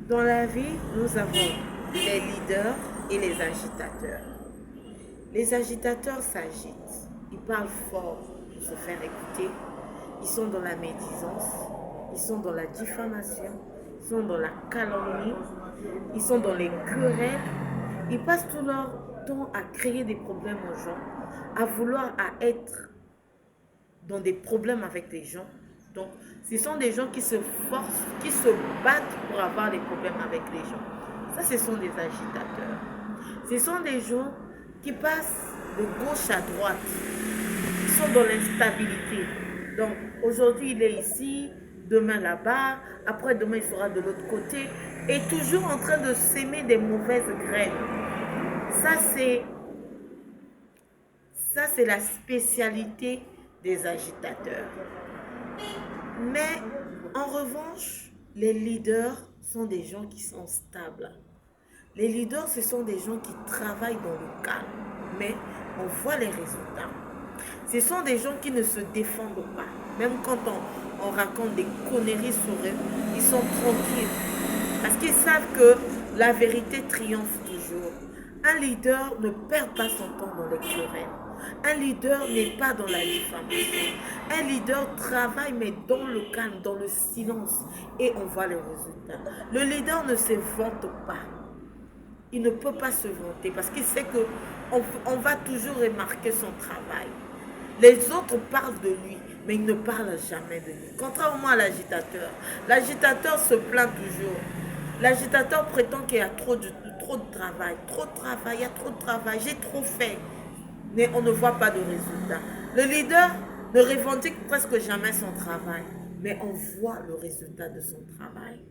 Dans la vie, nous avons les leaders et les agitateurs. Les agitateurs s'agitent, ils parlent fort pour se faire écouter, ils sont dans la médisance, ils sont dans la diffamation, ils sont dans la calomnie, ils sont dans les querelles, ils passent tout leur temps à créer des problèmes aux gens, à vouloir être dans des problèmes avec les gens. Donc, ce sont des gens qui se forcent, qui se battent pour avoir des problèmes avec les gens. Ça, ce sont des agitateurs. Ce sont des gens qui passent de gauche à droite. Ils sont dans l'instabilité. Donc, aujourd'hui, il est ici, demain là-bas, après-demain, il sera de l'autre côté, et toujours en train de s'aimer des mauvaises graines. Ça, c'est Ça, c'est la spécialité des agitateurs. Mais en revanche, les leaders sont des gens qui sont stables. Les leaders, ce sont des gens qui travaillent dans le calme, mais on voit les résultats. Ce sont des gens qui ne se défendent pas. Même quand on raconte des conneries sur eux, ils sont tranquilles. Parce qu'ils savent que la vérité triomphe toujours. Un leader ne perd pas son temps dans les querelles. Un leader n'est pas dans la diffamation. Un leader travaille mais dans le calme, dans le silence. Et on voit les résultats. Le leader ne se vante pas. Il ne peut pas se vanter parce qu'il sait qu'on va toujours remarquer son travail. Les autres parlent de lui, mais ils ne parlent jamais de lui. Contrairement à l'agitateur. L'agitateur se plaint toujours. L'agitateur prétend qu'il y a trop de travail. Trop de travail, il y a trop de travail, j'ai trop fait. Mais on ne voit pas de résultat. Le leader ne revendique presque jamais son travail, mais on voit le résultat de son travail.